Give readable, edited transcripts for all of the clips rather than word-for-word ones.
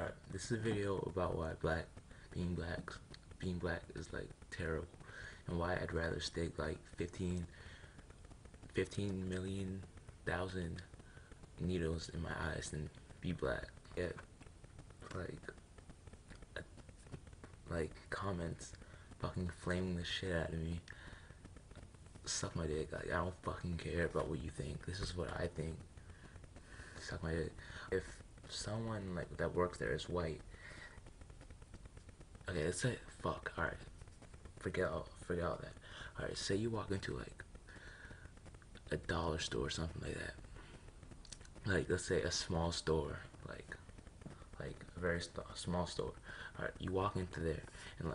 Alright, this is a video about why being black is like terrible, and why I'd rather stick like 15 million thousand needles in my eyes than be black. Get like comments fucking flaming the shit out of me. Suck my dick. Like, I don't fucking care about what you think. This is what I think. Suck my dick. If someone like that works there is white, okay, let's say fuck. All right, forget all that. All right, say you walk into like a dollar store or something like that. Like, let's say a small store, like a very small store. All right, you walk into there and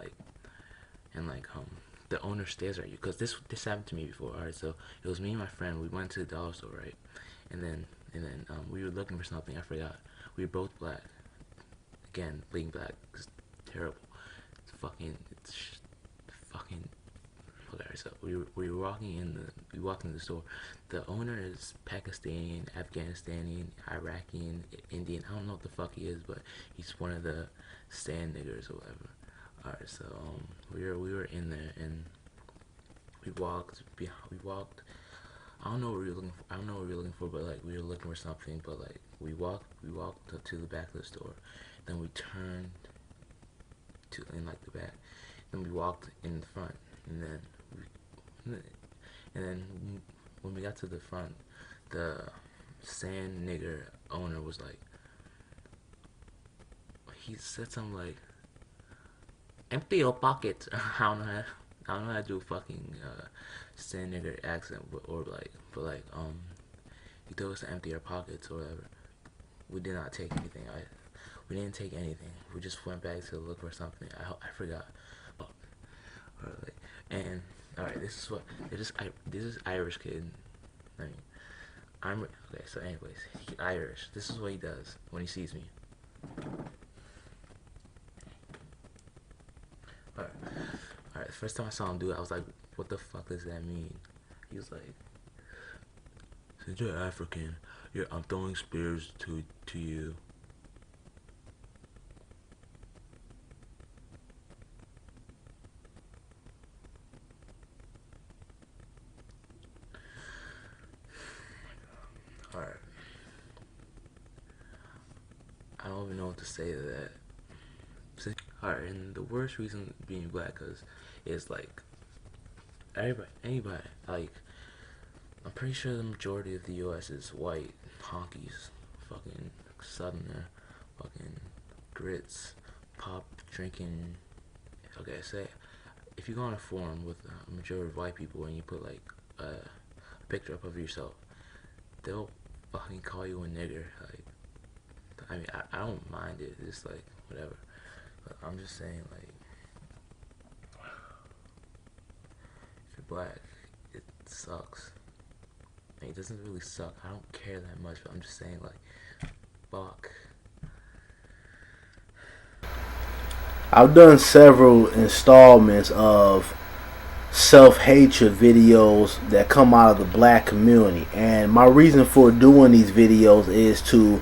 the owner stares at you, because this happened to me before. All right, so it was me and my friend. We went to the dollar store, right? And then we were looking for something. I forgot. We were both black. Again, being black is terrible. It's fucking. Okay, so we walked in the store. The owner is Pakistani, Afghanistani, Iraqi, Indian. I don't know what the fuck he is, but he's one of the sand niggers or whatever. Alright, so we were in there, and we walked. I don't know what we were looking for, but like we were looking for something. But like we walked to the back of the store. Then we turned in like the back. Then we walked in the front, and then when we got to the front, the sand nigger owner was like, he said something like, "Empty your pockets." I don't know how to do a fucking sand nigger accent, but he told us to empty our pockets or whatever. We did not take anything. We didn't take anything. We just went back to look for something. I forgot. And alright, this is Irish kid. I mean, okay. So anyways, he's Irish. This is what he does when he sees me. Alright, the first time I saw him do it, I was like, what the fuck does that mean? He was like, since you're African, I'm throwing spears to you. Alright. I don't even know what to say to that. Alright, and the worst reason being black is like anybody, like, I'm pretty sure the majority of the US is white, honkies, fucking southerner, fucking grits, pop drinking. Okay, say if you go on a forum with a majority of white people and you put like a picture up of yourself, they'll fucking call you a nigger. Like, I mean, I don't mind it. It's like whatever. But I'm just saying, like, if you're black, it sucks. I mean, it doesn't really suck. I don't care that much, but I'm just saying, like, fuck. I've done several installments of self-hatred videos that come out of the black community, and my reason for doing these videos is to,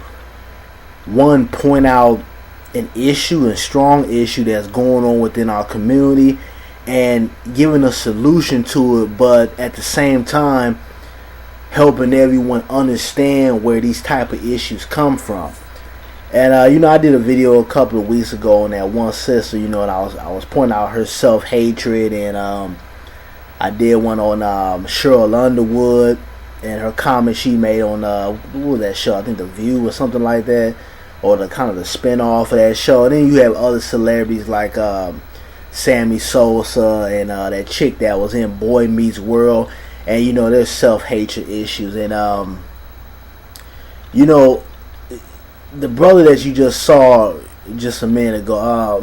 one, point out an issue, a strong issue that's going on within our community, and giving a solution to it, but at the same time helping everyone understand where these type of issues come from. And I did a video a couple of weeks ago on that one sister, and I was pointing out her self-hatred, and I did one on Cheryl Underwood and her comment she made on what was that show? I think The View or something like that, or the kind of the spin-off of that show. And then you have other celebrities like Sammy Sosa and that chick that was in Boy Meets World. And there's self-hatred issues. And the brother that you just saw just a minute ago,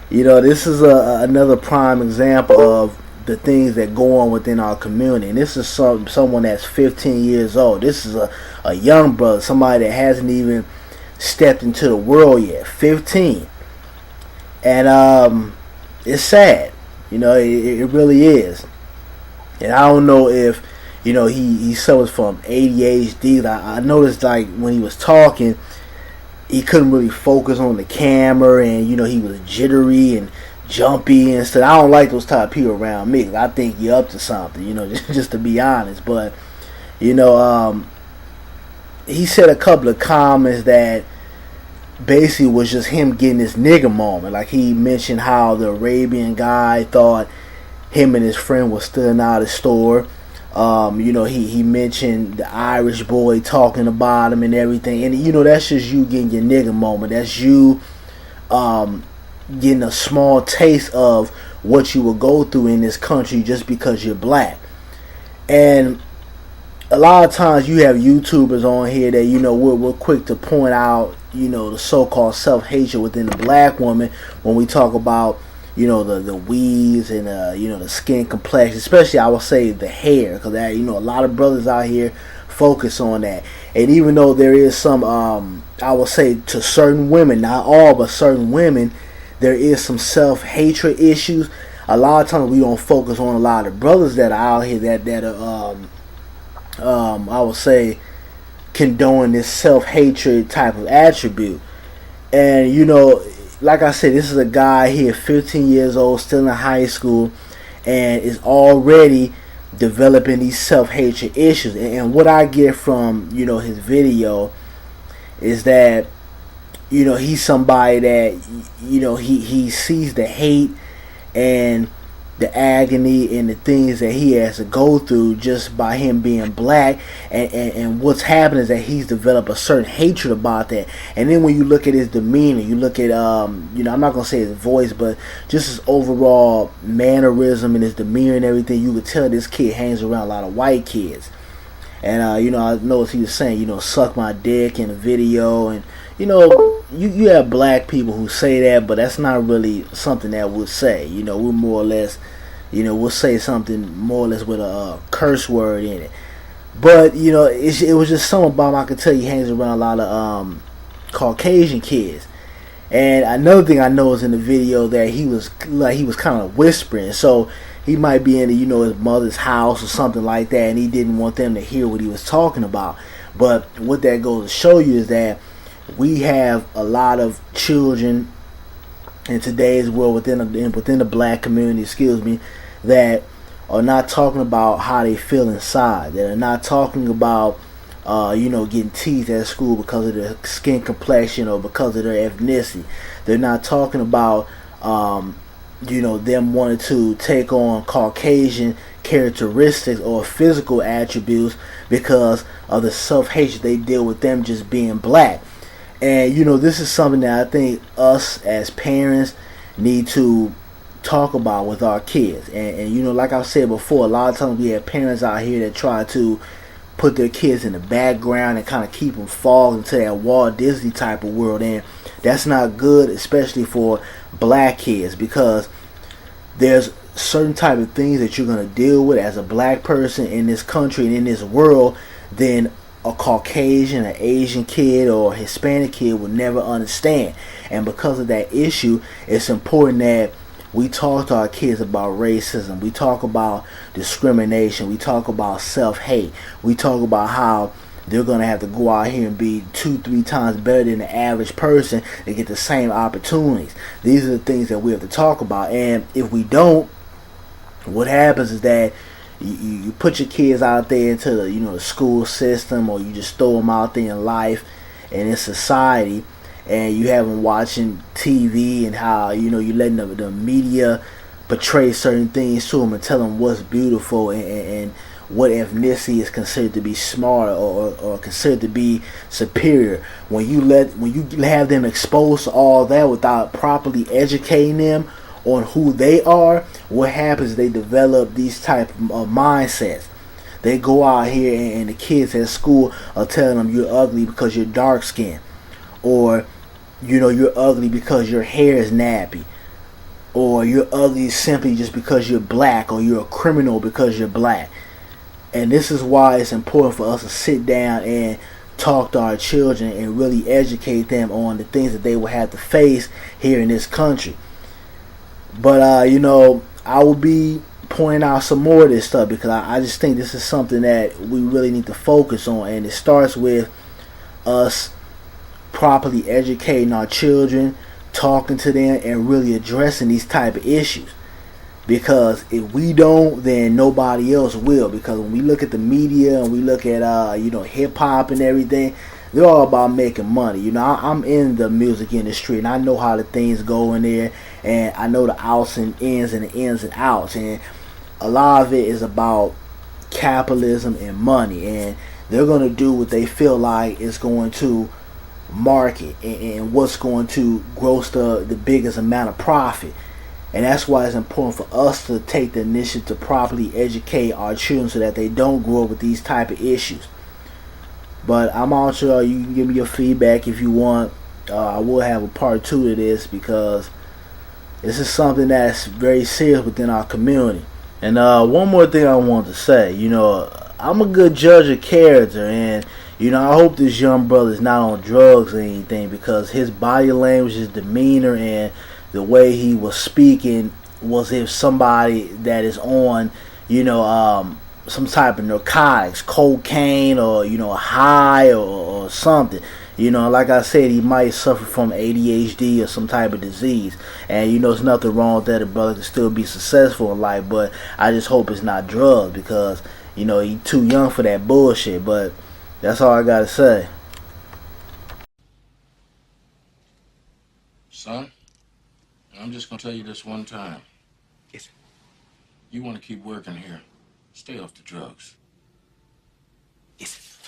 this is another prime example of the things that go on within our community. And this is someone that's 15 years old. This is a young brother, somebody that hasn't even stepped into the world yet, 15. And it's sad, it really is. And I don't know if he, suffers from ADHD. I noticed, like, when he was talking, he couldn't really focus on the camera, and he was jittery and jumpy and stuff. I don't like those type of people around me. 'Cause I think you're up to something, just to be honest. But he said a couple of comments that basically was just him getting this nigga moment. Like, he mentioned how the Arabian guy thought him and his friend was stealing out of the store. He mentioned the Irish boy talking about him and everything. And, that's just you getting your nigga moment. That's you getting a small taste of what you will go through in this country just because you're black. And a lot of times you have YouTubers on here that, we're quick to point out, the so-called self-hatred within the black woman when we talk about, the weaves and, the skin complexion, especially I would say the hair, because that, a lot of brothers out here focus on that. And even though there is some, I would say to certain women, not all, but certain women, there is some self-hatred issues. A lot of times we don't focus on a lot of brothers that are out here that are, I would say, condone this self-hatred type of attribute. And like I said, this is a guy here, 15 years old, still in high school, and is already developing these self-hatred issues. And what I get from his video is that he's somebody that he sees the hate and the agony and the things that he has to go through just by him being black, and what's happened is that he's developed a certain hatred about that. And then when you look at his demeanor, you look at I'm not gonna say his voice, but just his overall mannerism and his demeanor and everything, you could tell this kid hangs around a lot of white kids. And I noticed he was saying, suck my dick in a video, and you have black people who say that, but that's not really something that we'll say. We're more or less, we'll say something more or less with a curse word in it. But it was just something about him. I could tell he hangs around a lot of Caucasian kids. And another thing I noticed in the video that he was kind of whispering, so he might be in his mother's house or something like that, and he didn't want them to hear what he was talking about. But what that goes to show you is that we have a lot of children in today's world within the black community, that are not talking about how they feel inside. That are not talking about getting teased at school because of their skin complexion or because of their ethnicity. They're not talking about them wanting to take on Caucasian characteristics or physical attributes because of the self-hatred they deal with them just being black. And this is something that I think us as parents need to talk about with our kids. And like I said before, a lot of times we have parents out here that try to put their kids in the background and kind of keep them fall into that Walt Disney type of world. And that's not good, especially for black kids, because there's certain type of things that you're going to deal with as a black person in this country and in this world than a Caucasian, an Asian kid, or a Hispanic kid would never understand. And because of that issue, it's important that we talk to our kids about racism. We talk about discrimination. We talk about self-hate. We talk about how they're going to have to go out here and be 2-3 times better than the average person to get the same opportunities. These are the things that we have to talk about. And if we don't, what happens is that you put your kids out there into the the school system, or you just throw them out there in life and in society, and you have them watching TV and how you letting the media portray certain things to them and tell them what's beautiful and what ethnicity is considered to be smart or considered to be superior. When you have them exposed to all that without properly educating them on who they are, what happens is they develop these type of mindsets. They go out here and the kids at school are telling them you're ugly because you're dark skinned, or you're ugly because your hair is nappy, or you're ugly simply just because you're black, or you're a criminal because you're black. And this is why it's important for us to sit down and talk to our children and really educate them on the things that they will have to face here in this country. But I will be pointing out some more of this stuff because I just think this is something that we really need to focus on, and it starts with us properly educating our children, talking to them, and really addressing these type of issues. Because if we don't, then nobody else will. Because when we look at the media and we look at hip hop and everything, they're all about making money. I'm in the music industry and I know how the things go in there, and I know the outs and the ins and outs, and a lot of it is about capitalism and money, and they're gonna do what they feel like is going to market and what's going to gross the biggest amount of profit. And that's why it's important for us to take the initiative to properly educate our children so that they don't grow up with these type of issues. But I'm also, you can give me your feedback if you want. I will have a part 2 to this because this is something that's very serious within our community. And one more thing I want to say, I'm a good judge of character, and I hope this young brother is not on drugs or anything, because his body language, his demeanor, and the way he was speaking was if somebody that is on, some type of narcotics, cocaine, or high or something. Like I said, he might suffer from ADHD or some type of disease, and there's nothing wrong with that. A brother can still be successful in life, but I just hope it's not drugs, because he's too young for that bullshit. But that's all I gotta say. Son, I'm just gonna tell you this one time. Yes, sir. You want to keep working here. Stay off the drugs. Yes, sir.